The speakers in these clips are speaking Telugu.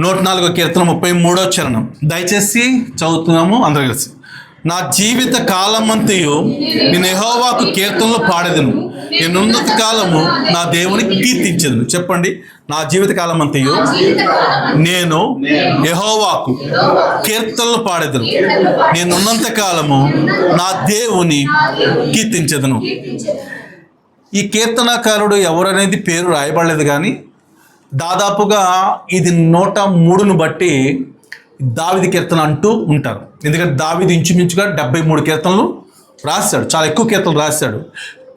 104 కీర్తన 33వ చరణం దయచేసి చదువుతున్నాము అందరూ కలిసి. నా జీవిత కాలమంతయు నేను యెహోవాకు కీర్తనలు పాడేదను, నేను ఉన్నత కాలము నా దేవుని కీర్తించదును. చెప్పండి, నా జీవిత కాలమంతయు నేను యెహోవాకు కీర్తనలు పాడేదను, నేను ఉన్నంత కాలము నా దేవుని కీర్తించదును. ఈ కీర్తనకారుడు ఎవరనేది పేరు రాయబడలేదు, కానీ దాదాపుగా ఇది 103ను బట్టి దావీదు కీర్తన అంటూ ఉంటారు. ఎందుకంటే దావీదు ఇంచుమించుగా 73 కీర్తనలు రాశాడు, చాలా ఎక్కువ కీర్తనలు రాశాడు.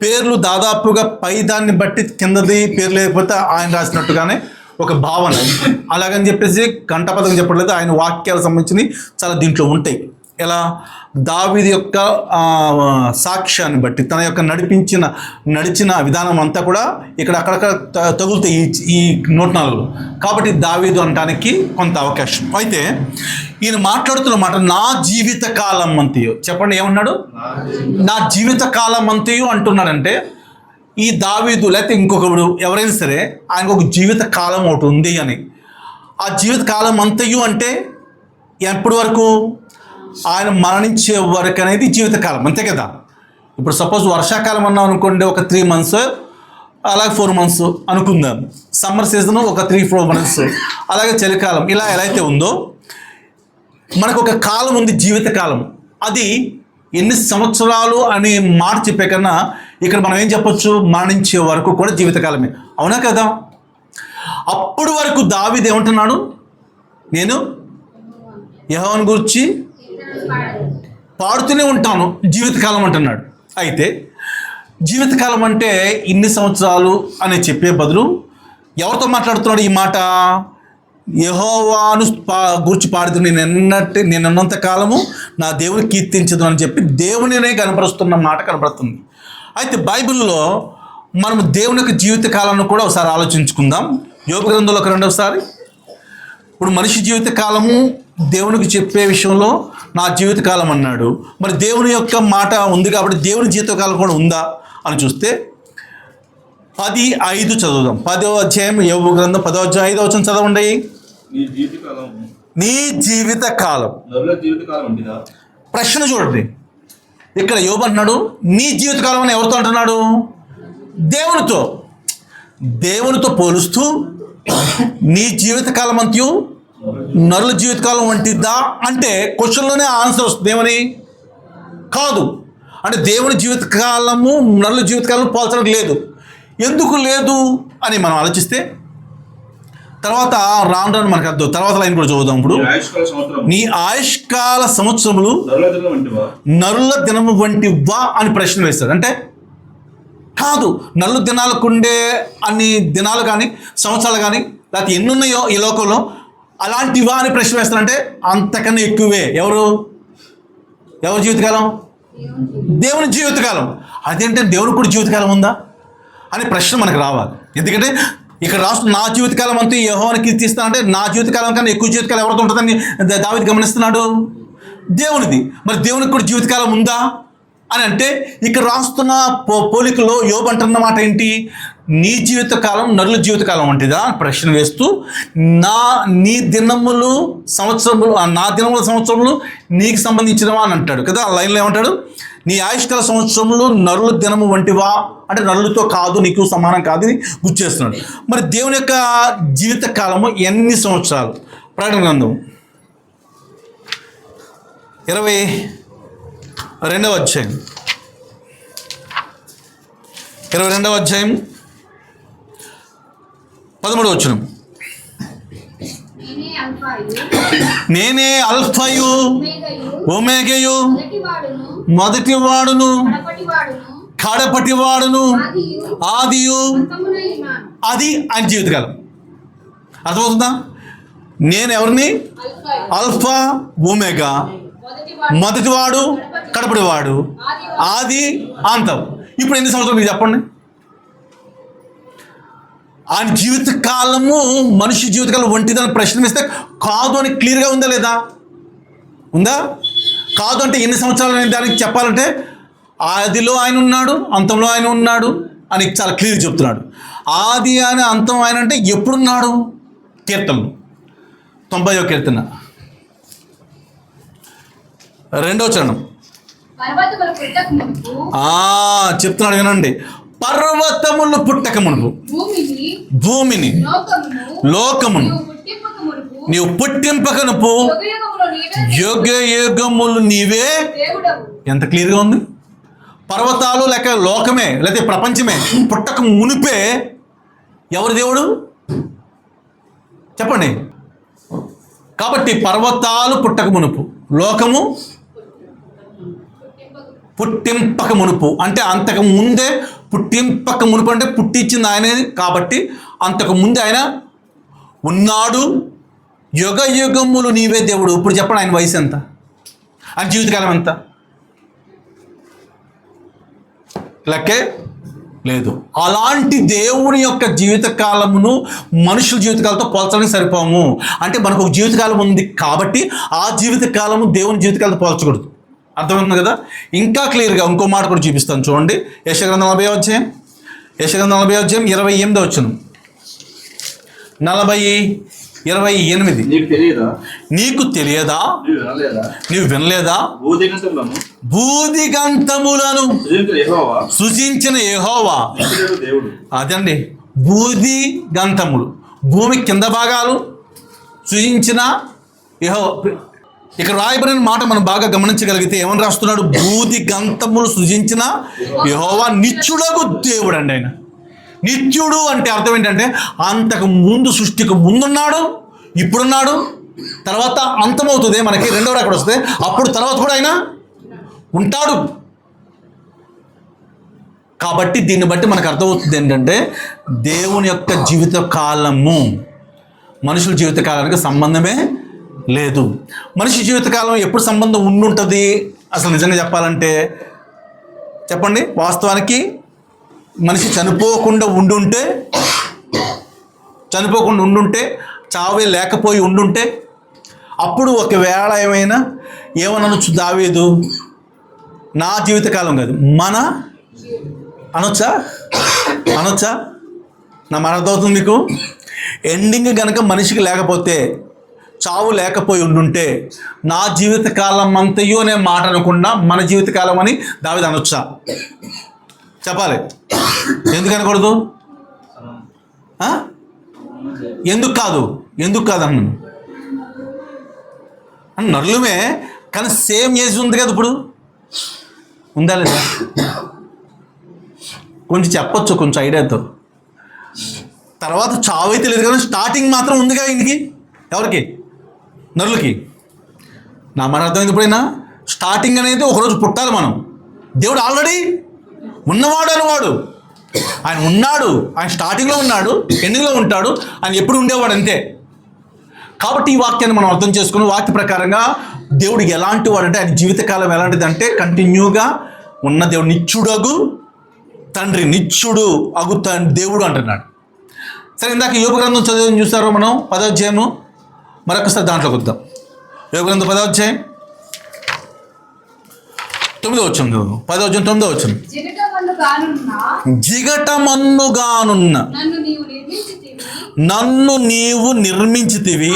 పేర్లు దాదాపుగా పై దాన్ని బట్టి కిందది పేరు లేకపోతే ఆయన రాసినట్టుగానే ఒక భావన. అలాగని చెప్పేసి కంఠపదం చెప్పట్లేదు, ఆయన వాక్యాలకు సంబంధించినవి చాలా దీంట్లో ఉంటాయి. ఎలా దావీదు యొక్క సాక్ష్యాన్ని బట్టి తన యొక్క నడిచిన విధానం అంతా కూడా ఇక్కడ అక్కడక్కడ తగులుతాయి ఈ 104. కాబట్టి దావీదు అనడానికి కొంత అవకాశం. అయితే ఈయన మాట్లాడుతున్న మాట నా జీవిత కాలం అంతయు. చెప్పండి, ఏమన్నాడు? నా జీవిత కాలం అంతయు అంటున్నాడంటే ఈ దావీదు లేకపోతే ఇంకొకడు ఎవరైనా సరే ఆయనకు ఒక జీవిత కాలం ఒకటి ఉంది అని. ఆ జీవిత కాలం అంతయు అంటే ఎప్పటి వరకు? ఆయన మరణించే వరకు అనేది జీవితకాలం, అంతే కదా. ఇప్పుడు సపోజ్ వర్షాకాలం అన్నాం అనుకోండి, ఒక 3 months, అలాగే 4 months అనుకుందాం. సమ్మర్ సీజన్ ఒక 3-4 months, అలాగే చలికాలం. ఇలా ఎలా అయితే ఉందో మనకు ఒక కాలం ఉంది, జీవితకాలం. అది ఎన్ని సంవత్సరాలు అని మాట చెప్పే కన్నా ఇక్కడ మనం ఏం చెప్పొచ్చు, మరణించే వరకు కూడా జీవితకాలమే, అవునా కదా. అప్పుడు వరకు దావీదు ఏమంటున్నాడు, నేను యెహోవాను గురించి పాడుతూనే ఉంటాను జీవితకాలం అంటున్నాడు. అయితే జీవితకాలం అంటే ఇన్ని సంవత్సరాలు అని చెప్పే బదులు ఎవరితో మాట్లాడుతున్నాడు ఈ మాట? యెహోవాను గురించి పాడుతూ నేనున్నంత కాలము నా దేవుని కీర్తించదు అని చెప్పి దేవునినే కనపరుస్తున్న మాట కనపడుతుంది. అయితే బైబిల్లో మనము దేవుని యొక్క జీవితకాలాన్ని కూడా ఒకసారి ఆలోచించుకుందాం. యోబు గ్రంథంలోకి రండి ఒకసారి. ఇప్పుడు మనిషి జీవితకాలము దేవునికి చెప్పే విషయంలో నా జీవితకాలం అన్నాడు. మరి దేవుని యొక్క మాట ఉంది కాబట్టి దేవుని జీవితకాలం కూడా ఉందా అని చూస్తే 10:5 చదువుదాం. 10వ అధ్యాయం యోబు గ్రంథం 10వ అధ్యాయం 5వ వచనం చదవండి. నీ జీవితకాలం ప్రశ్న చూడండి. ఇక్కడ యోబు అంటున్నాడు నీ జీవితకాలం అని ఎవరితో అంటున్నాడు? దేవునితో పోలుస్తూ నీ జీవితకాలం అంతయు నరుల జీవితకాలం వంటిద్దా అంటే క్వశ్చన్లోనే ఆన్సర్ వస్తుంది. ఏమని? కాదు. అంటే దేవుని జీవితకాలము నరుల జీవితకాలం పోల్చడం లేదు. ఎందుకు లేదు అని మనం ఆలోచిస్తే తర్వాత రాను మనకు అర్థం. తర్వాత లైన్ కూడా చదువుదాం. ఇప్పుడు నీ ఆయుష్కాల సంవత్సరములు నరుల దినము వంటివా అని ప్రశ్న వేస్తాడు. అంటే కాదు, నరుల దినాలకు ఉండే అన్ని దినాలు కానీ సంవత్సరాలు కానీ లేకపోతే ఎన్నున్నాయో ఈ లోకంలో అలాంటివా అని ప్రశ్న వేస్తారంటే అంతకన్నా ఎక్కువే. ఎవరి జీవితకాలం? దేవుని జీవితకాలం. అదేంటే దేవునికి కూడా జీవితకాలం ఉందా అనే ప్రశ్న మనకు రావాలి. ఎందుకంటే ఇక్కడ రాష్ట్రం నా జీవితకాలం అంతా యెహోవాను కీర్తిస్తా అంటే నా జీవితకాలం కన్నా ఎక్కువ జీవితకాలం ఎవరితో ఉంటుందని దావీదు గమనిస్తున్నాడు, దేవునిది. మరి దేవునికి కూడా జీవితకాలం ఉందా అని అంటే ఇక్కడ రాస్తున్న పోలికలో యోబు అంటున్న మాట ఏంటి? నీ జీవితకాలం నరుల జీవితకాలం వంటిదా ప్రశ్న వేస్తూ నీ దినములు సంవత్సరములు నా దినముల సంవత్సరములు నీకు సంబంధించినవా అని అంటాడు కదా. లైన్లో ఏమంటాడు? నీ ఆయుష్కాల సంవత్సరములు నరుల దినము వంటివా అంటే నరులతో కాదు, నీకు సమానం కాదు అని గుర్తు చేస్తున్నాడు. మరి దేవుని యొక్క జీవితకాలము ఎన్ని సంవత్సరాలు? ప్రకటన గ్రంథం 22వ అధ్యాయం 22వ అధ్యాయం 13వ వచనం. నేనే అల్ఫయు ఒమేగయు మొదటివాడును కడపటివాడును ఆదియు. అది ఆయన జీవితకాలం. అర్థమవుతుందా? నేను ఎవరిని? అల్ఫా ఒమేగా, మొదటివాడు కడపటివాడు, ఆది అంతం. ఇప్పుడు ఎన్ని సంవత్సరాలు మీరు చెప్పండి? ఆయన జీవితకాలము మనిషి జీవితకాలం వంటిదని ప్రశ్న వేస్తే కాదు అని క్లియర్గా ఉందా లేదా? ఉందా? కాదు అంటే ఎన్ని సంవత్సరాలు అని దానికి చెప్పాలంటే ఆదిలో ఆయన ఉన్నాడు, అంతంలో ఆయన ఉన్నాడు అని చాలా క్లియర్గా చెప్తున్నాడు. ఆది అని అంతం ఆయన అంటే ఎప్పుడున్నాడు? కీర్తనలు. 90వ కీర్తన 2వ చరణం. చెప్తున్నాడు వినండి. పర్వతములు పుట్టక మునుపు భూమిని లోకమును నీవు పుట్టింపకనుపు యుగ యుగములు నీవే. ఎంత క్లియర్గా ఉంది. పర్వతాలు లేక లోకమే లేకపోతే ప్రపంచమే పుట్టక మునిపే ఎవరు దేవుడు చెప్పండి. కాబట్టి పర్వతాలు పుట్టక మునుపు, లోకము పుట్టింపక మునుపు అంటే అంతకు ముందే, పుట్టింపక మునుపు అంటే పుట్టించింది ఆయనే కాబట్టి అంతకు ముందే ఆయన ఉన్నాడు. యుగ యుగములు నీవే దేవుడు. ఇప్పుడు చెప్పండి, ఆయన వయసు ఎంత, ఆయన జీవితకాలం ఎంత? లెక్కే లేదు. అలాంటి దేవుని యొక్క జీవితకాలమును మనుషుల జీవితకాలతో పోల్చడానికి సరిపోము. అంటే మనకు ఒక జీవితకాలం ఉంది కాబట్టి ఆ జీవితకాలము దేవుని జీవితకాలతో పోల్చకూడదు. అర్థమవుతుంది కదా? ఇంకా క్లియర్గా ఇంకో మాట కూడా చూపిస్తాను చూడండి. యెషయా 40వ అధ్యాయం 28వ వచనం. 40:28. నీకు తెలియదా, నీవు వినలేదా, బూదిగంతములను సృజించిన యెహోవా. అదండి బూది గంతములు, భూమి కింద భాగాలు సృజించిన యెహోవా. ఇక్కడ రాయబడిన మాట మనం బాగా గమనించగలిగితే ఏమని రాస్తున్నాడు? బూది గంతములు సృజించిన యెహోవా నిత్యుడగు దేవుడు అండి. ఆయన నిత్యుడు అంటే అర్థం ఏంటంటే అంతకు ముందు, సృష్టికి ముందున్నాడు, ఇప్పుడున్నాడు, తర్వాత అంతమవుతుంది మనకి రెండవ అక్కడ వస్తే, అప్పుడు తర్వాత కూడా ఆయన ఉంటాడు. కాబట్టి దీన్ని బట్టి మనకు అర్థమవుతుంది ఏంటంటే దేవుని యొక్క జీవిత కాలము మనుషుల జీవిత కాలానికి సంబంధమే లేదు. మనిషి జీవితకాలం ఎప్పుడు సంబంధం ఉండుంటుంది అసలు నిజంగా చెప్పాలంటే? చెప్పండి. వాస్తవానికి మనిషి చనిపోకుండా ఉండుంటే, చావే లేకపోయి ఉండుంటే, అప్పుడు ఒకవేళ ఏమనొచ్చు దావీదు, నా జీవితకాలం కాదు మన అనొచ్చా? నా మన అర్థమవుతుంది మీకు? ఎండింగ్ కనుక మనిషికి లేకపోతే, చావు లేకపోయి ఉండుంటే, నా జీవితకాలం అంతయో అనే మాట అనకుండా మన జీవితకాలం అని దావీదు అనొచ్చా? చెప్పాలి. ఎందుకు అనకూడదు? ఎందుకు కాదు అన్నాను. నరులమే కానీ సేమ్ ఏజ్ ఉంది కదా. ఇప్పుడు ఉందా లేదా? కొంచెం చెప్పొచ్చు, కొంచెం ఐడియాతో. తర్వాత చావు అయితే లేదు కానీ స్టార్టింగ్ మాత్రం ఉందిగా ఇంటికి. ఎవరికి? నరులకి. నా మన అర్థమైంది. ఎప్పుడైనా స్టార్టింగ్ అనేది ఒకరోజు పుట్టాలి మనం. దేవుడు ఆల్రెడీ ఉన్నవాడు అనేవాడు. ఆయన ఉన్నాడు, ఆయన స్టార్టింగ్లో ఉన్నాడు, ఎండింగ్లో ఉంటాడు, ఆయన ఎప్పుడు ఉండేవాడు అంతే. కాబట్టి ఈ వాక్యాన్ని మనం అర్థం చేసుకుని వాక్య ప్రకారంగా దేవుడు ఎలాంటి వాడు అంటే, ఆయన జీవితకాలం ఎలాంటిది అంటే కంటిన్యూగా ఉన్న దేవుడు. నిత్యుడగు తండ్రి, నిత్యుడు అగు దేవుడు అంటున్నాడు. సరే, ఇందాక యోబు గ్రంథం చదివి చూస్తారో మనం 10వ అధ్యాయము. మరొకసారి దాంట్లోకి వద్దాం. యోబు గ్రంథం 10వ అధ్యాయం 9వ వచనం. 10వ అధ్యాయం 9వ వచనం. జిగటమన్నుగానున్న నన్ను నీవు నిర్మించితివి,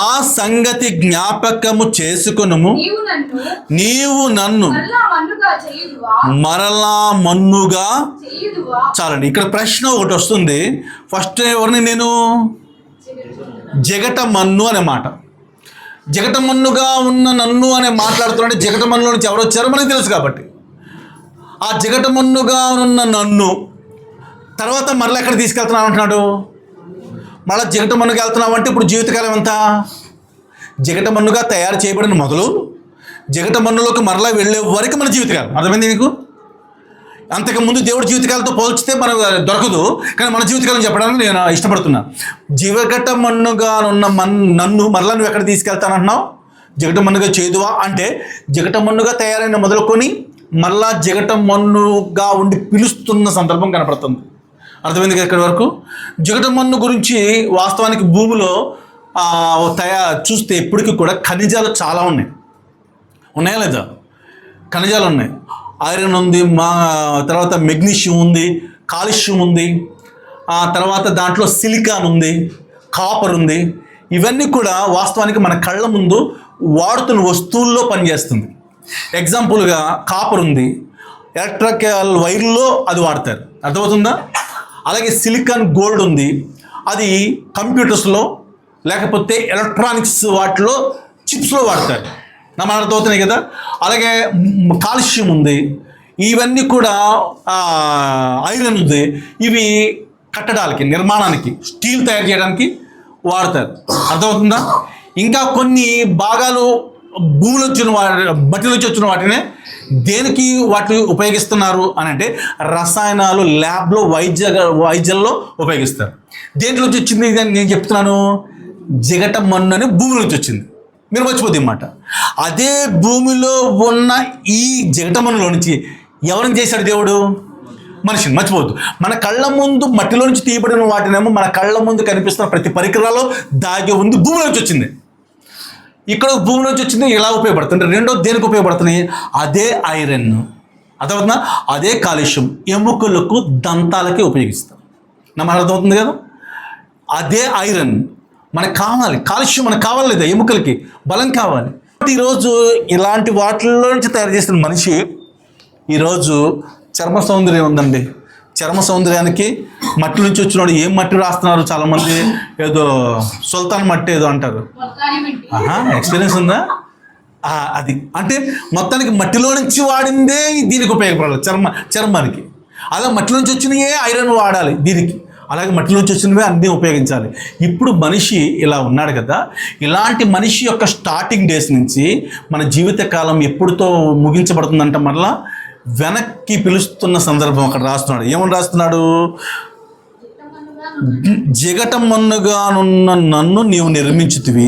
ఆ సంగతి జ్ఞాపకము చేసుకొనుము. నీవు నన్ను మరలా మన్నుగా. చాలండి. ఇక్కడ ప్రశ్న ఒకటి వస్తుంది. ఫస్ట్ ఎవరిని? నేను జగటమన్ను అనే మాట. జగటమన్నుగా ఉన్న నన్ను అనే మాట్లాడుతున్నాడు. జగటమన్నులో నుంచి ఎవరు వచ్చారో మనకు తెలుసు కాబట్టి ఆ జగటమన్నుగా ఉన్న నన్ను తర్వాత మరలా ఎక్కడ తీసుకెళ్తున్నావు అంటున్నాడు? మళ్ళీ జగటమన్నుగా వెళ్తున్నావు అంటే ఇప్పుడు జీవితకాలం ఎంత? జగటమన్నుగా తయారు చేయబడిన మొదలు జగటమన్నులోకి మరలా వెళ్ళే వరకు మన జీవితకాలం. అర్థమైంది మీకు? అంతకుముందు దేవుడి జీవితకాలతో పోల్చితే మనకు దొరకదు, కానీ మన జీవితకాలం చెప్పడానికి నేను ఇష్టపడుతున్నా. జీవగటమన్నుగా ఉన్న నన్ను మరలా నువ్వు ఎక్కడ తీసుకెళ్తానంటున్నావు? జగటమన్నుగా చేదువా అంటే జగటమన్నుగా తయారైన మొదలుకొని మరలా జగటమన్నుగా ఉండి పిలుస్తున్న సందర్భం కనపడుతుంది. అర్థమైంది కదా ఇక్కడి వరకు? జగటమన్ను గురించి వాస్తవానికి భూమిలో చూస్తే ఇప్పటికీ కూడా ఖనిజాలు చాలా ఉన్నాయా లేదా? ఖనిజాలు ఉన్నాయి. ఐరన్ ఉంది, తర్వాత మెగ్నీషియం ఉంది, కాల్షియం ఉంది, ఆ తర్వాత దాంట్లో సిలికాన్ ఉంది, కాపర్ ఉంది. ఇవన్నీ కూడా వాస్తవానికి మన కళ్ళ ముందు వాడుతున్న వస్తువుల్లో పనిచేస్తుంది. ఎగ్జాంపుల్గా కాపర్ ఉంది, ఎలక్ట్రికల్ వైర్లో అది వాడతారు, అర్థమవుతుందా? అలాగే సిలికాన్ గోల్డ్ ఉంది, అది కంప్యూటర్స్లో లేకపోతే ఎలక్ట్రానిక్స్ వాటిలో చిప్స్లో వాడతారు. నా మాట అర్థమవుతున్నాయి కదా. అలాగే కాల్షియం ఉంది, ఇవన్నీ కూడా ఐరన్ ఉంది, ఇవి కట్టడాలకి, నిర్మాణానికి, స్టీల్ తయారు చేయడానికి వాడతారు, అర్థమవుతుందా? ఇంకా కొన్ని భాగాలు భూమిలో వచ్చిన మట్టిలోంచి వచ్చిన వాటినే దేనికి వాటిని ఉపయోగిస్తున్నారు అని అంటే రసాయనాలు, ల్యాబ్లో వైద్యంలో ఉపయోగిస్తారు. దేంట్లోంచి వచ్చింది నేను చెప్తున్నాను, జిగట మన్ను అని భూమిలోంచి వచ్చింది. మీరు మర్చిపోద్ది అన్నమాట. అదే భూమిలో ఉన్న ఈ జిగట మన్నులో నుంచి ఎవరిని చేశాడు దేవుడు? మనిషిని. మర్చిపోవద్దు. మన కళ్ళ ముందు మట్టిలో నుంచి తీయబడిన వాటినేమో మన కళ్ళ ముందు కనిపిస్తున్న ప్రతి పరికరాల్లో దాగి ఉంది భూమిలోంచి వచ్చింది. ఇక్కడ భూమిలోంచి వచ్చింది ఎలా ఉపయోగపడుతుంది? రెండో దేనికి ఉపయోగపడుతున్నాయి? అదే ఐరన్, అర్థమవుతుందా? అదే కాలుష్యం ఎముకలకు, దంతాలకి ఉపయోగిస్తాం. మనకు అర్థమవుతుంది కదా. అదే ఐరన్ మనకు కావాలి, కాలుష్యం మనకు కావాలి లేదా, ఎముకలకి బలం కావాలి. ఈరోజు ఇలాంటి వాటిల్లో నుంచి తయారు చేసిన మనిషి ఈరోజు చర్మ సౌందర్యం ఉందండి. చర్మ సౌందర్యానికి మట్టి నుంచి వచ్చినోడు ఏం మట్టి రాస్తున్నారు చాలామంది, ఏదో సుల్తాన్ మట్టి ఏదో అంటారు. ఎక్స్పీరియన్స్ ఉందా? అది అంటే మొత్తానికి మట్టిలో నుంచి వాడిందే దీనికి ఉపయోగపడాలి, చర్మానికి. అలా మట్టి నుంచి వచ్చినయే ఐరన్ వాడాలి దీనికి, అలాగే మట్టి నుంచి వచ్చినవే అన్నీ ఉపయోగించాలి. ఇప్పుడు మనిషి ఇలా ఉన్నాడు కదా, ఇలాంటి మనిషి యొక్క స్టార్టింగ్ డేస్ నుంచి మన జీవితకాలం ఎప్పుడుతో ముగించబడుతుందంట మరలా వెనక్కి పిలుస్తున్న సందర్భం అక్కడ రాస్తున్నాడు. ఏమని రాస్తున్నాడు? జిగట మన్నుగానున్న నన్ను నీవు నిర్మించుతివి,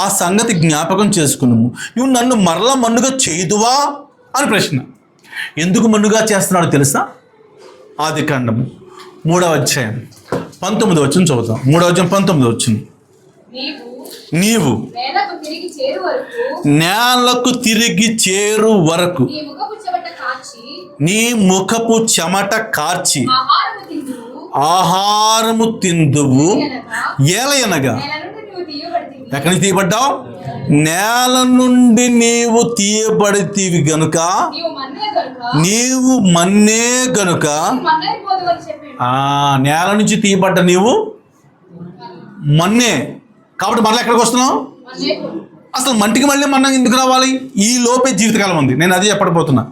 ఆ సంగతి జ్ఞాపకం చేసుకున్నాము, నువ్వు నన్ను మరలా మన్నుగా చేయుదువా అని ప్రశ్న. ఎందుకు మన్నుగా చేస్తున్నాడు తెలుసా? ఆదికాండము 3వ అధ్యాయం 19వ వచనం చదువుతాం. 3వ అధ్యాయం 19వ వచనం. నీవు నేలకు తిరిగి చేరు వరకు నీ ముఖపు చెమట కార్చి ఆహారము తిందువు. ఏలయనగా ఎక్కడి నుంచి తీయబడ్డావు? నేల నుండి నీవు తీయబడితివి గనుక, నీవు మన్నే గనుక. నేల నుంచి తీయబడ్డ నీవు మన్నే కాబట్టి మళ్ళీ ఎక్కడికి వస్తున్నావు? అసలు మంటికి మళ్ళీ మనం ఎందుకు రావాలి? ఈ లోపే జీవితకాలం ఉంది. నేను అదే చెప్పకపోతున్నా.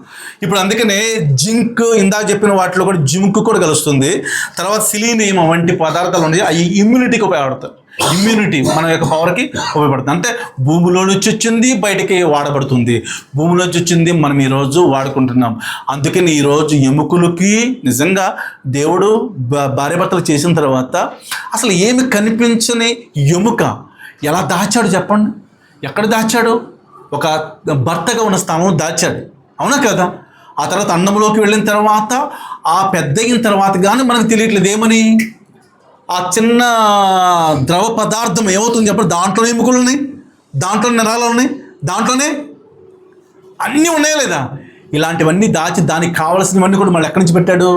ఇప్పుడు అందుకనే జింక్, ఇందాక చెప్పిన వాటిలో కూడా జింక్ కూడా కలుస్తుంది. తర్వాత సిలీనియం వంటి పదార్థాలు ఉన్నాయి, అవి ఇమ్యూనిటీకి ఉపయోగపడతాయి. ఇమ్యూనిటీ మన యొక్క పవర్కి ఉపయోగపడుతుంది. అంటే భూమిలో నుంచి వచ్చింది బయటికి వాడబడుతుంది, భూమిలో నుంచి వచ్చింది మనం ఈరోజు వాడుకుంటున్నాం. అందుకని ఈరోజు ఎముకలకి నిజంగా దేవుడు భార్యాభర్తలు చేసిన తర్వాత అసలు ఏమి కనిపించని ఎముక ఎలా దాచాడు చెప్పండి? ఎక్కడ దాచాడు? ఒక భర్తగా ఉన్న స్థానం దాచాడు, అవునా కదా? ఆ తర్వాత అన్నంలోకి వెళ్ళిన తర్వాత, ఆ పెద్ద అయిన తర్వాత కానీ మనకు తెలియట్లేదు ఏమని. ఆ చిన్న ద్రవ పదార్థం ఏమవుతుంది చెప్పండి? దాంట్లోనే ఎముకలు ఉన్నాయి, దాంట్లోనే నరాలు ఉన్నాయి, దాంట్లోనే అన్నీ ఉన్నాయా లేదా? ఇలాంటివన్నీ దాచి దానికి కావాల్సినవన్నీ కూడా మళ్ళీ ఎక్కడి నుంచి పెట్టాడు?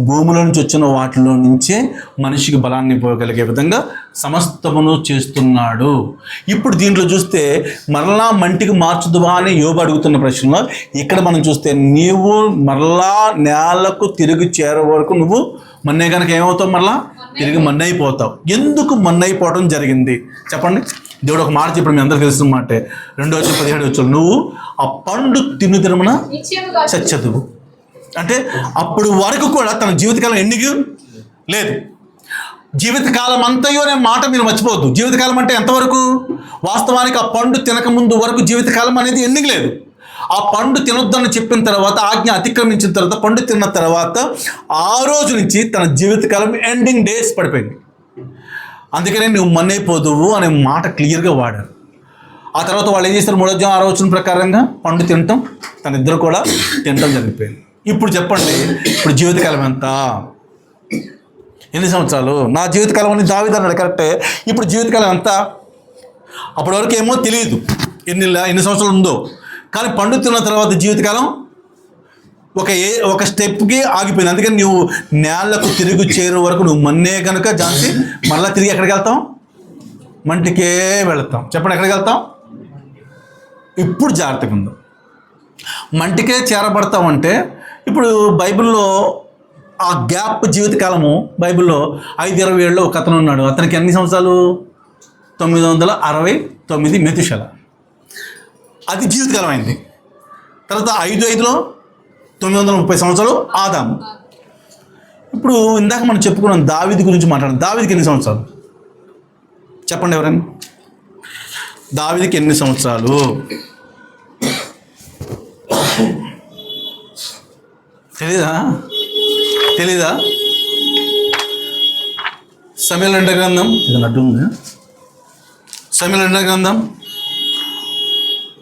భూమిలో నుంచి వచ్చిన వాటిలో నుంచే మనిషికి బలాన్ని ఇవ్వగలిగే విధంగా సమస్తమును చేస్తున్నాడు. ఇప్పుడు దీంట్లో చూస్తే మరలా మంటికి మార్చుదువా అని యోబు అడుగుతున్న ప్రశ్నలో ఇక్కడ మనం చూస్తే నీవు మరలా నేలకు తిరిగి చేరే వరకు నువ్వు మన్నే కనుక ఏమవుతావు? మరలా తిరిగి మన్నైపోతావు. ఎందుకు మన్నైపోవడం జరిగింది చెప్పండి? దేవుడు ఒక మాట చెప్పడం మీ అందరికీ తెలిసిన మాటే. 2:17 నువ్వు ఆ పండు తినుదినమున చచ్చదువు. అంటే అప్పుడు వరకు కూడా తన జీవితకాలం ఎండింగ్ లేదు. జీవితకాలం అంతయో అనే మాట మీరు మర్చిపోవద్దు. జీవితకాలం అంటే ఎంతవరకు? వాస్తవానికి ఆ పండు తినకముందు వరకు జీవితకాలం అనేది ఎండింగ్ లేదు. ఆ పండు తినొద్దని చెప్పిన తర్వాత, ఆజ్ఞ అతిక్రమించిన తర్వాత, పండు తిన్న తర్వాత ఆ రోజు నుంచి తన జీవితకాలం ఎండింగ్ డేస్ పడిపోయింది. అందుకనే నువ్వు మన్నైపోదువు అనే మాట క్లియర్గా వాడారు. ఆ తర్వాత వాళ్ళు ఏం చేస్తారు? 3వ అధ్యాయం 6వ వచనం ప్రకారంగా పండు తినటం, తన ఇద్దరు కూడా తినటం జరిగిపోయింది. ఇప్పుడు చెప్పండి, ఇప్పుడు జీవితకాలం ఎంత? ఎన్ని సంవత్సరాలు? నా జీవితకాలం అని దావీదు అన్నాడు, కరెక్టే. ఇప్పుడు జీవితకాలం ఎంత? అప్పటి వరకు ఏమో తెలియదు ఎన్ని సంవత్సరాలు ఉందో, కానీ పండు తిన్న తర్వాత జీవితకాలం ఒక స్టెప్కి ఆగిపోయింది. అందుకని నువ్వు నేలకు తిరిగి చేరు వరకు నువ్వు మన్నే కనుక జాన్సీ మరలా తిరిగి ఎక్కడికి వెళ్తాం? మంటికే వెళతాం. చెప్పండి, ఎక్కడికి వెళ్తాం? ఇప్పుడు జాగ్రత్తగా ఉందాం. మంటికే చేరబడతామంటే ఇప్పుడు బైబిల్లో ఆ గ్యాప్ జీవితకాలము బైబిల్లో 5:27 ఒక అతను ఉన్నాడు. అతనికి ఎన్ని సంవత్సరాలు? 969 మెతుషల. అది జీవితకాలం అయింది. తర్వాత 5:5లో 930 సంవత్సరాలు ఆదాము. ఇప్పుడు ఇందాక మనం చెప్పుకున్నాం దావీదు గురించి మాట్లాడాం. దావీదుకి ఎన్ని సంవత్సరాలు చెప్పండి ఎవరైనా? దావీదుకి ఎన్ని సంవత్సరాలు? తెలీదా? సమూయేలు 2వ గ్రంథం, ఇది నడ్డు ఉంది. సమూయేలు 2వ గ్రంథం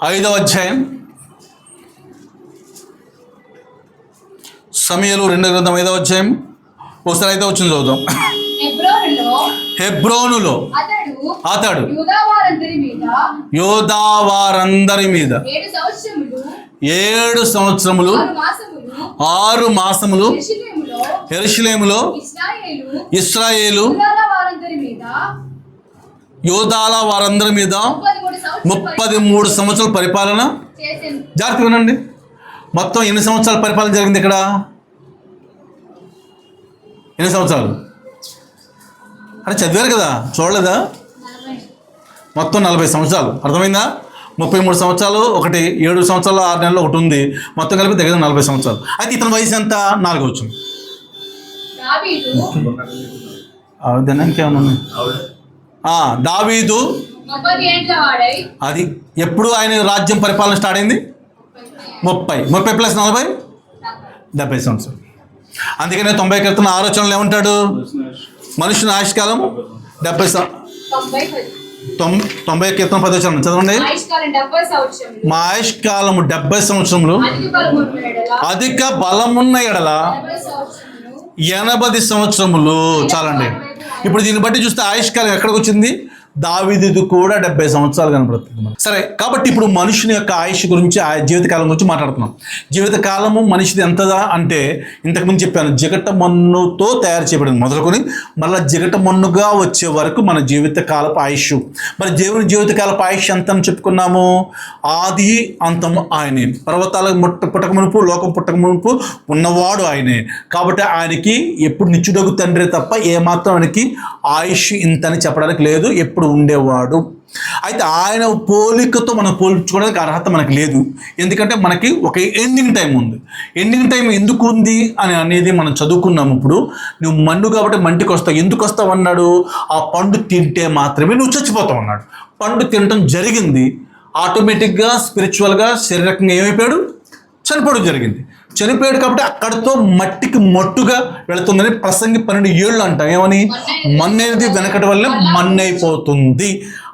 5వ అధ్యాయం. సమూయేలు 2వ గ్రంథం 5వ అధ్యాయం. ఒకసారి 5వ వచనం చదువుదాం. హెబ్రోనులో అతడు యోధావారందరి మీద 7 సంవత్సరములు 6 మాసములు యెరూషలేములో ఇశ్రాయేలు యోధాల వారందరి మీద 33 సంవత్సరాల పరిపాలన. జాగ్రత్తగా వినండి, మొత్తం ఎన్ని సంవత్సరాల పరిపాలన జరిగింది ఇక్కడ? ఎన్ని సంవత్సరాలు? అంటే చదివారు కదా, చూడలేదా? మొత్తం 40 సంవత్సరాలు. అర్థమైందా? 33 సంవత్సరాలు, ఒకటి 7 సంవత్సరాలు 6 నెలలు ఒకటి ఉంది, మొత్తం కలిపి దగ్గర 40 సంవత్సరాలు. అయితే ఇతని వయసు ఎంత? 4 వచ్చింది. ఇంకేమన్నా? దావీదు అది ఎప్పుడు ఆయన రాజ్యం పరిపాలన స్టార్ట్ అయింది? 30 ప్లస్ 40 70 సంవత్సరాలు. అందుకనే 90 క్రితం ఆలోచనలు ఏమంటాడు? మనుషుని ఆయుష్కాలము 70. 90 క్రితం 10 వచ్చాను చదవండి. మా ఆయుష్కాలము 70 సంవత్సరములు, అధిక బలమున్న ఎడల 80 సంవత్సరములు. చాలండి. ఇప్పుడు దీన్ని బట్టి చూస్తే ఆయుష్కాలం ఎక్కడికి వచ్చింది? దావీదు కూడా 70 సంవత్సరాలు కనపడుతుంది. సరే, కాబట్టి ఇప్పుడు మనుషుని యొక్క ఆయుష్ గురించి, ఆ జీవితకాలం గురించి మాట్లాడుతున్నాం. జీవితకాలము మనిషిది ఎంతదా అంటే, ఇంతకుముందు చెప్పాను, జిగట మన్నుతో తయారు చేయబడింది మొదలుకొని మళ్ళీ జిగట మన్నుగా వచ్చే వరకు మన జీవితకాలపు ఆయుష్. మరి దేవుని జీవితకాలపు ఆయుష్ ఎంత అని చెప్పుకున్నాము? ఆది అంతము ఆయనే. పర్వతాలకు పుట్టక మునుపు, లోకం పుట్టక మునుపు ఉన్నవాడు ఆయనే. కాబట్టి ఆయనకి ఎప్పుడు నిత్యుడగు తండ్రి తప్ప ఏమాత్రం ఆయనకి ఆయుష్ ఇంతని చెప్పడానికి లేదు, ఎప్పుడు ఉండేవాడు. అయితే ఆయన పోలికతో మనం పోల్చుకోవడానికి అర్హత మనకు లేదు. ఎందుకంటే మనకి ఒక ఎండింగ్ టైం ఉంది. ఎండింగ్ టైం ఎందుకు ఉంది అనేది మనం చదువుకున్నాము. ఇప్పుడు నువ్వు మన్ను కాబట్టి మంటికి వస్తావు. ఎందుకు వస్తావు అన్నాడు? ఆ పండు తింటే మాత్రమే నువ్వు చచ్చిపోతావు అన్నాడు. పండు తినటం జరిగింది. ఆటోమేటిక్గా స్పిరిచువల్గా శారీరకంగా ఏమైపోయాడు? చనిపోవడం జరిగింది. చనిపోయాడు కాబట్టి అక్కడితో మట్టికి మట్టుగా వెళుతుందని ప్రసంగి 12 అంటాం. ఏమని? మన్నేది వెనకటి వల్లే మన్నైపోతుంది.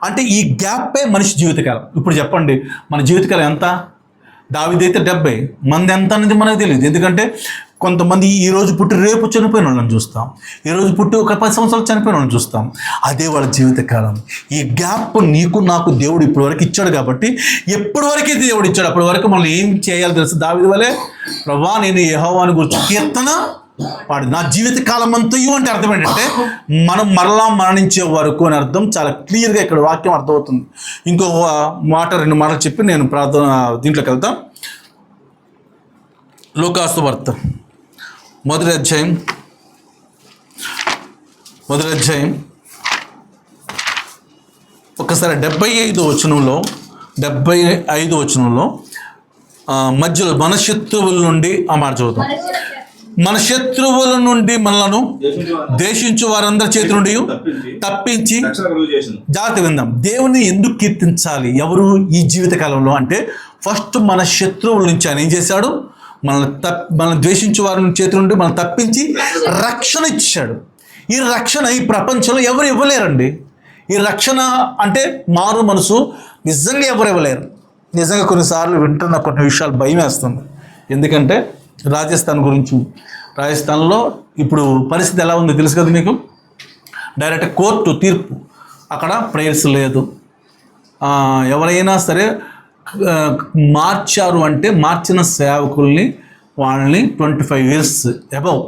అంటే ఈ గ్యాపే మనిషి జీవితకాలం. ఇప్పుడు చెప్పండి, మన జీవితకాలం ఎంత? దావీదైతే 70, మంది ఎంత అనేది మనకు తెలియదు. ఎందుకంటే కొంతమంది ఈరోజు పుట్టి రేపు చనిపోయిన వాళ్ళని చూస్తాం, ఈరోజు పుట్టి ఒక 10 సంవత్సరాలు చనిపోయిన వాళ్ళని చూస్తాం. అదే వాళ్ళ జీవితకాలం. ఈ గ్యాప్ నీకు నాకు దేవుడు ఇప్పటి వరకు ఇచ్చాడు. కాబట్టి ఎప్పటి వరకే దేవుడు ఇచ్చాడు, అప్పటి వరకు మనం ఏం చేయాలో తెలుసు. దావీదు వలే, ప్రభువా నేను యెహోవాను గురించి కీర్తన పాడు నా జీవితకాలం అంతయు. అంటే అర్థం ఏంటంటే మనం మరలా మరణించే వరకు అని అర్థం. చాలా క్లియర్గా ఇక్కడ వాక్యం అర్థమవుతుంది. ఇంకో మాట, 2 మాటలు చెప్పి నేను ప్రార్థన దీంట్లోకి వెళ్తాం. లూకాసు వార్త 1వ అధ్యాయం ఒకసారి 75వ వచనంలో మధ్యలో మన శత్రువుల నుండి ఆ మాట చదువుతాం. మన శత్రువుల నుండి మనలను దేశించు వారందరి చేతి నుండి తప్పించి. జాగ్రత్త విందాం. దేవుని ఎందుకు కీర్తించాలి ఎవరు ఈ జీవితకాలంలో అంటే, ఫస్ట్ మన శత్రువుల నుంచి ఆయన ఏం చేశాడు? మన ద్వేషించే వారి చేతి నుండి మనం తప్పించి రక్షణ ఇచ్చాడు. ఈ రక్షణ ఈ ప్రపంచంలో ఎవరు ఇవ్వలేరండి. ఈ రక్షణ అంటే మారు మనసు నిజంగా ఎవరు ఇవ్వలేరు. నిజంగా కొన్నిసార్లు వింటున్న కొన్ని విషయాలు భయం వేస్తుంది. ఎందుకంటే రాజస్థాన్లో ఇప్పుడు పరిస్థితి ఎలా ఉందో తెలుసు కదా మీకు. డైరెక్ట్ కోర్టు తీర్పు, అక్కడ ప్రేయర్స్ లేదు. ఎవరైనా సరే మార్చారు అంటే మార్చిన సేవకుల్ని వాళ్ళని 25 years అబవ్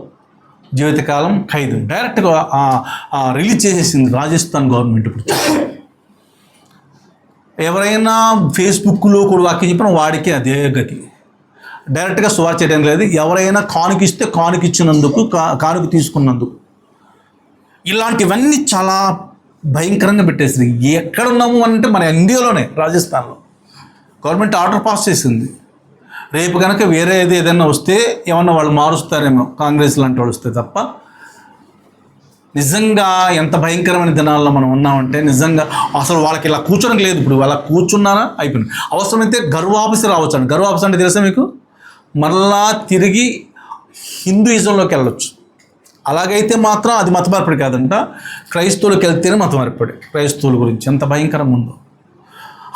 జీవితకాలం ఖైదు డైరెక్ట్గా రిలీజ్ చేసేసింది రాజస్థాన్ గవర్నమెంట్. ఇప్పుడు ఎవరైనా ఫేస్బుక్లో కూడా వాక్యం చెప్పిన వాడికి అదే గతి. డైరెక్ట్గా సువార్త చేయడం లేదు. ఎవరైనా కానుకిస్తే కానుకిచ్చినందుకు, కానుక తీసుకున్నందుకు, ఇలాంటివన్నీ చాలా భయంకరంగా పెట్టేసింది. ఎక్కడున్నాము అంటే మన ఇండియాలోనే, రాజస్థాన్లో గవర్నమెంట్ ఆర్డర్ పాస్ చేసింది. రేపు కనుక వేరే ఏదైనా వస్తే ఏమన్నా వాళ్ళు మారుస్తారేమో, కాంగ్రెస్ లాంటి వాళ్ళు వస్తే తప్ప. నిజంగా ఎంత భయంకరమైన దినాల్లో మనం ఉన్నామంటే నిజంగా అసలు వాళ్ళకి ఇలా కూర్చోడానికి లేదు. ఇప్పుడు వాళ్ళ కూర్చున్నారా అయిపోయింది. అవసరమైతే గర్వాపసి రావచ్చు అండి. గర్వాపసి అంటే తెలుసా మీకు? మరలా తిరిగి హిందూయిజంలోకి వెళ్ళొచ్చు. అలాగైతే మాత్రం అది మత మార్పిడి కాదంట. క్రైస్తవులకు వెళ్తేనే మత మార్పిడి. క్రైస్తవుల గురించి ఎంత భయంకరంగా ఉందో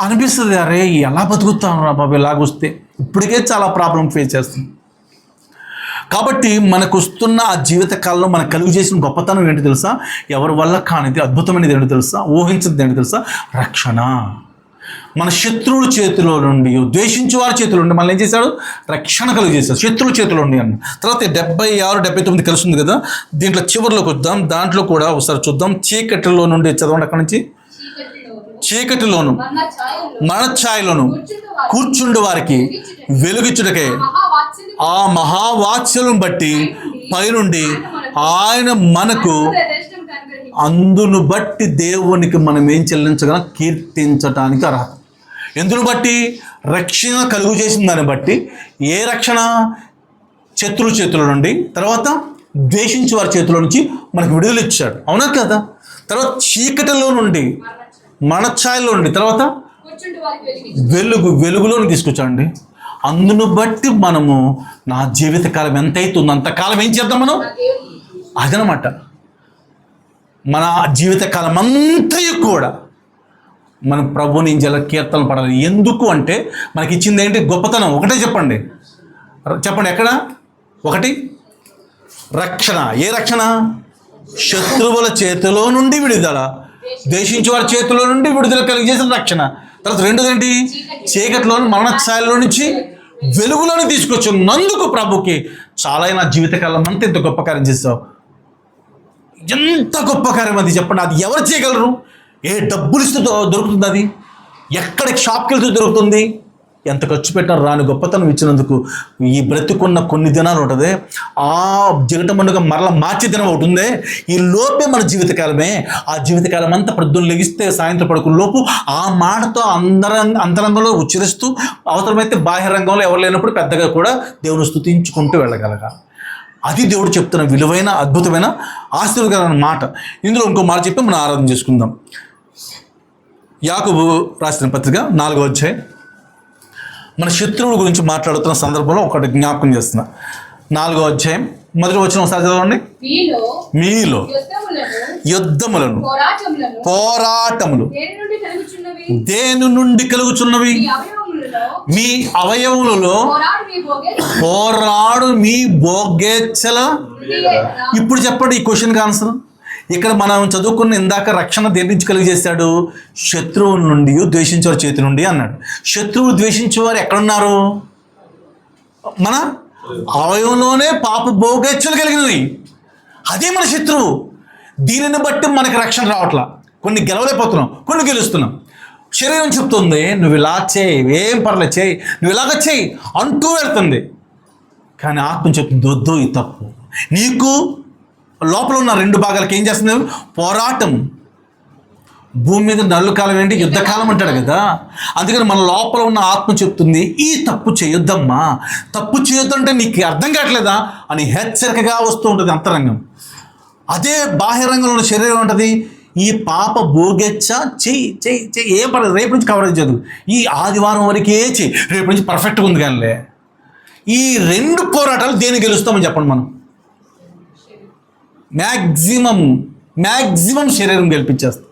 అనిపిస్తుంది. అరే ఎలా బతుకుతాం రా బాబు ఇలాగొస్తే. ఇప్పటికే చాలా ప్రాబ్లం ఫేస్ చేస్తుంది. కాబట్టి మనకు వస్తున్న ఆ జీవితకాలంలో మనకు కలుగు చేసిన గొప్పతనం ఏంటి తెలుసా? ఎవరి వల్ల కానిది అద్భుతమైనది ఏంటో తెలుసా? ఊహించదు ఏంటో తెలుసా? రక్షణ. మన శత్రువుల చేతిలో నుండి, ద్వేషించే వారి చేతిలో నుండి మనల్ని ఏం చేశాడు? రక్షణ కలుగు చేశాడు. శత్రువుల చేతిలో నుండి అన్న తర్వాత 76, 79 కలిసి ఉంది కదా. దీంట్లో చివరిలోకి వద్దాం. దాంట్లో కూడా ఒకసారి చూద్దాం. చీకటిలో నుండి చదవండి. అక్కడి నుంచి చీకటిలోను మరణఛాయలోను కూర్చుండు వారికి వెలుగిచ్చుటకే ఆ మహావాత్సల్యం బట్టి పైనుండి ఆయన మనకు అందును బట్టి దేవునికి మనం ఏం చెల్లించగలం? కీర్తించటానికి అర్హత. ఎందును బట్టి? రక్షణ కలుగు చేసిన దాన్ని బట్టి. ఏ రక్షణ? శత్రువుల చేతుల నుండి, తర్వాత ద్వేషించే వారి చేతిలో నుంచి మనకు విడుదల ఇచ్చాడు. అవునా కదా? తర్వాత చీకటిలో నుండి, మరణఛాయలో నుండి, తర్వాత వెలుగులోని తీసుకొచ్చాడండి. అందును బట్టి మనము నా జీవితకాలం ఎంత అవుతుందో అంతకాలం ఏం చేద్దాం మనం? అదనమాట. మన జీవితకాలం అంతయు కూడా మన ప్రభుని కీర్తనలు పడాలి. ఎందుకు అంటే మనకి ఇచ్చింది ఏంటి? గొప్పతనం. ఒకటే చెప్పండి. ఎక్కడ? ఒకటి రక్షణ. ఏ రక్షణ? శత్రువుల చేతిలో నుండి విడుదల, ద్వేషించే వారి చేతిలో నుండి విడుదల కలిగజేసిన రక్షణ. తర్వాత రెండోది ఏంటి? చీకటిలో మరణఛాయలో నుంచి వెలుగులోని తీసుకొచ్చినందుకు ప్రభుకి చాలా నా జీవితకాలం అంతా ఎంత గొప్ప కార్యం చేస్తావు. ఎంత గొప్ప కార్యం అది చెప్పండి. అది ఎవరు చేయగలరు? ఏ డబ్బులు ఇస్తే దొరుకుతుంది? అది ఎక్కడికి షాప్కి వెళ్తే దొరుకుతుంది? ఎంత ఖర్చు పెట్టారు రాని గొప్పతనం ఇచ్చినందుకు. ఈ బ్రతుకున్న కొన్ని దినాలు ఉంటుంది, ఆ జిగటమన్నుగా మరలా మార్చే దినం ఒకటి ఉందే. ఈ లోపే మన జీవితకాలమే. ఆ జీవితకాలం అంతా ప్రొద్దున లెగిస్తే సాయంత్రం పడుకున్న లోపు ఆ మాటతో అంతరంగంలో ఉచ్చరిస్తూ, అవసరమైతే బాహ్య రంగంలో ఎవరు లేనప్పుడు పెద్దగా కూడా దేవుని స్తుతించుకుంటూ వెళ్ళగలగాలి. అది దేవుడు చెప్తున్న విలువైన, అద్భుతమైన, ఆశీర్వాదకరమైన మాట. ఇందులో ఇంకో మాట చెప్పి మనం ఆరాధన చేసుకుందాం. యాకోబు రాసిన పత్రిక 4వ అధ్యాయం. మన శత్రువుల గురించి మాట్లాడుతున్న సందర్భంలో ఒకటి జ్ఞాపకం చేస్తున్నా. 4వ అధ్యాయం 1వ వచనం ఒకసారి చదవండి. మీలో యుద్ధములను, పోరాటములు దేని నుండి కలుగుచున్నవి? మీ అవయవములలో పోరాడు మీ భోగేచ్ఛల. ఇప్పుడు చెప్పండి ఈ క్వశ్చన్కి ఆన్సర్. ఇక్కడ మనం చదువుకున్న ఇందాక రక్షణ దేని నుంచి కలిగజేశాడు? శత్రువుల నుండి, ద్వేషించేవారి చేతి నుండి అన్నాడు. శత్రువు ద్వేషించేవారు ఎక్కడున్నారు? మన అవయవంలోనే పాప భోగేచ్ఛలు కలిగినవి. అదే మన శత్రువు. దీనిని బట్టి మనకి రక్షణ రావట్లా. కొన్ని గెలవలేకపోతున్నాం, కొన్ని గెలుస్తున్నాం. శరీరం చెప్తుంది నువ్వు ఇలా చేయి, ఏం పర్లేదు చేయి, నువ్వు ఇలాగ చేయి అంటూ వెళ్తుంది. కానీ ఆత్మ చెప్తుంది వద్దు, ఇది తప్పు. నీకు లోపల ఉన్న 2 భాగాలకి ఏం చేస్తుంది? పోరాటం. భూమి మీద నల్లు కాలం ఏంటి? యుద్ధకాలం అంటాడు కదా. అందుకని మన లోపల ఉన్న ఆత్మ చెప్తుంది ఈ తప్పు చేయొద్దమ్మా, తప్పు చేయొద్దంటే నీకు అర్థం కావట్లేదా అని హెచ్చరికగా వస్తూ ఉంటుంది అంతరంగం. అదే బాహ్య రంగంలో ఉన్న శరీరం ఉంటుంది ఈ పాప భోగెచ్చ చెయ్యి చెయ్యి చెయ్యి, ఏం పర్లేదు రేపు నుంచి కవరేజ్ చదువు, ఈ ఆదివారం వరకే చెయ్యి, రేపు నుంచి పర్ఫెక్ట్గా ఉంది కానీ. ఈ 2 పోరాటాలు దేన్ని గెలుస్తామని చెప్పండి. మనం మ్యాక్సిమం శరీరం గెలిపించేస్తాం.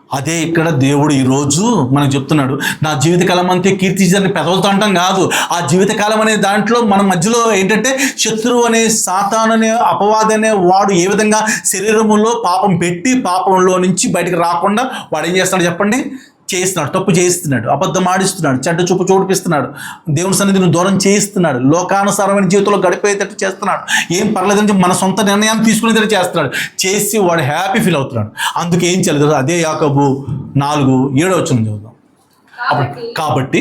అదే ఇక్కడ దేవుడు ఈరోజు మనకు చెప్తున్నాడు, నా జీవితకాలం అంతే కీర్తించని పెదవులతో అంటాం కాదు. ఆ జీవితకాలం అనే దాంట్లో మన మధ్యలో ఏంటంటే శత్రువు అనే, సాతాను అనే, అపవాది అనే వాడు ఏ విధంగా శరీరములో పాపం పెట్టి పాపంలో నుంచి బయటకు రాకుండా వాడు ఏం చేస్తాడు చెప్పండి? చేయిస్తున్నాడు, తప్పు చేయిస్తున్నాడు, అబద్ధం ఆడిస్తున్నాడు, చెడ్డ చూపు చూడిపిస్తున్నాడు, దేవుని సన్నిధిని దూరం చేయిస్తున్నాడు, లోకానుసారమైన జీవితంలో గడిపేటట్టు చేస్తున్నాడు, ఏం పర్లేదని మన సొంత నిర్ణయాన్ని తీసుకునేటట్టు చేస్తున్నాడు. చేసి వాడు హ్యాపీ ఫీల్ అవుతున్నాడు. అందుకే ఏం చేయలేదు. అదే యాకోబు 4:7 చదువుదాం. కాబట్టి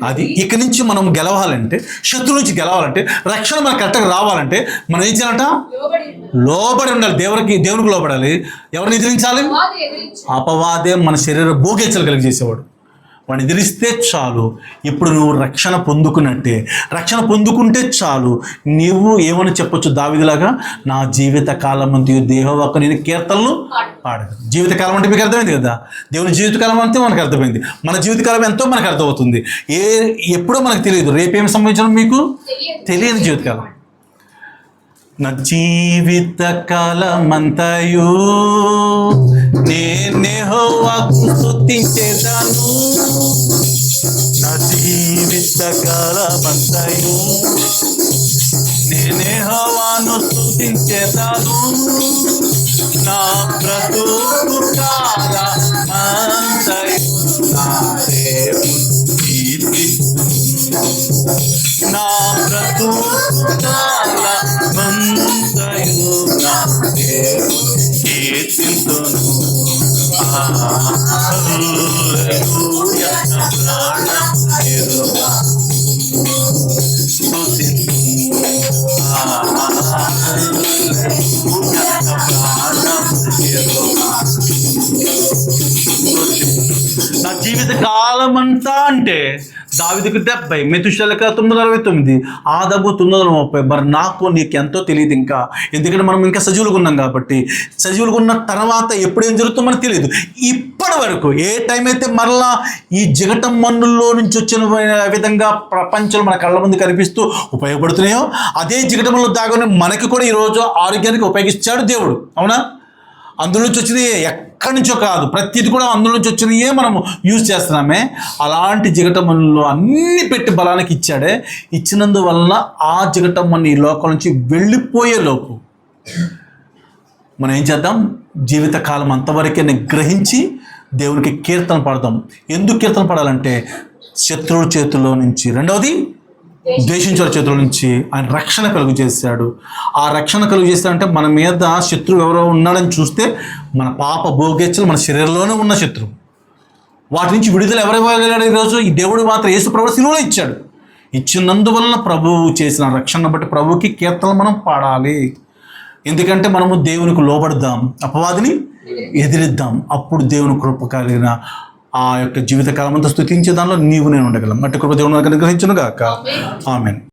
అది ఇక నుంచి మనం గెలవాలంటే, శత్రువు నుంచి గెలవాలంటే, రక్షణ మన కరెక్ట్గా రావాలంటే మనం ఏం చేయాలంట? లోబడి ఉండాలి. దేవునికి లోబడాలి. ఎవరిని ఎదిరించాలి? అపవాదే మన శరీర భోగేచ్చలు కలిగజేసేవాడు. వాడిని ఎదిరిస్తే చాలు, ఇప్పుడు నువ్వు రక్షణ పొందుకున్నట్టే. రక్షణ పొందుకుంటే చాలు, నీవు ఏమని చెప్పొచ్చు దావీదులాగా, నా జీవిత కాలం అంతా యెహోవాకు నేను కీర్తనలు పాడదు. జీవితకాలం అంటే మీకు అర్థమైంది కదా. దేవుని జీవితకాలం అంతే మనకు అర్థమైంది. మన జీవితకాలం ఎంతో మనకు అర్థమవుతుంది. ఎప్పుడో మనకు తెలియదు. రేపేమి సంబంధించిన మీకు తెలియని జీవితకాలం. నా జీవిత కాలమంతయు నేను యెహోవాకు స్తుతించెదను. నా జీవిత కాలమంతయు నేను యెహోవాను స్తుతించెదను. నా బ్రతుకు కాలమంతయు నా దేవుని కీర్తింతును. నా బ్రతుకు కాలమంతయు నా దేవుని కీర్తింతును. హల్లెలూయా. నా ప్రాణం యెహోవా స్తుతింతును. హల్లెలూయా. నా ప్రాణం యెహోవా స్తుతింతును. నా జీవిత కాలం అంతా అంటే దావీదుకు 70, మెతుషెలక 969, ఆదాము 930. మరి నాకు నీకు ఎంతో తెలియదు ఇంకా. ఎందుకంటే మనం ఇంకా సజీవులుగా ఉన్నాం కాబట్టి. సజీవులుగా ఉన్న తర్వాత ఎప్పుడు ఏం జరుగుతుందో మనకు తెలియదు. ఇప్పటి వరకు ఏ టైం అయితే మరలా ఈ జిగటం మన్నుల్లో నుంచి వచ్చిన విధంగా ప్రపంచంలో మన కళ్ళ ముందు కనిపిస్తూ ఉపయోగపడుతున్నాయో, అదే జిగటంలో దాగుని మనకి కూడా ఈరోజు ఆరోగ్యానికి ఉపయోగిస్తాడు దేవుడు. అవునా? అందులో నుంచి వచ్చినవి ఎక్కడి నుంచో కాదు, ప్రతిది కూడా అందులో నుంచి వచ్చినయే మనము యూజ్ చేస్తున్నామే. అలాంటి జిగటమన్నులో అన్ని పెట్టి బలానికి ఇచ్చాడే. ఇచ్చినందువలన ఆ జిగటమన్ను ఈ లోకం నుంచి వెళ్ళిపోయే లోపు మనం ఏం చేద్దాం? జీవితకాలం అంతవరకే గ్రహించి దేవునికి కీర్తన పాడదాం. ఎందుకు కీర్తన పాడాలంటే శత్రువుల చేతుల్లో నుంచి, రెండవది ద్వేషించిన చేతుల నుంచి ఆయన రక్షణ కలుగు చేశాడు. ఆ రక్షణ కలుగు చేశాడంటే మన మీద శత్రువు ఎవరో ఉన్నాడని చూస్తే మన పాప భోగేచ్చలు మన శరీరంలోనే ఉన్న శత్రువు. వాటి నుంచి విడుదల ఎవరు ఇవ్వగలిగాడు? ఈరోజు ఈ దేవుడు మాత్రం యేసు ప్రభువు శిలువలో ఇచ్చాడు. ఇచ్చినందువలన ప్రభువు చేసిన రక్షణ బట్టి ప్రభువుకి కీర్తనలు మనం పాడాలి. ఎందుకంటే మనము దేవునికి లోబడదాం, అపవాదిని ఎదిరిద్దాం. అప్పుడు దేవుని కృప కలిగిన ఆ యొక్క జీవితకాలం అంతా స్తుతించే దానిలో నీవు నేను ఉండగలం. అట్టి కృప దేవుని అనుగ్రహించును గాక. ఆమేన్.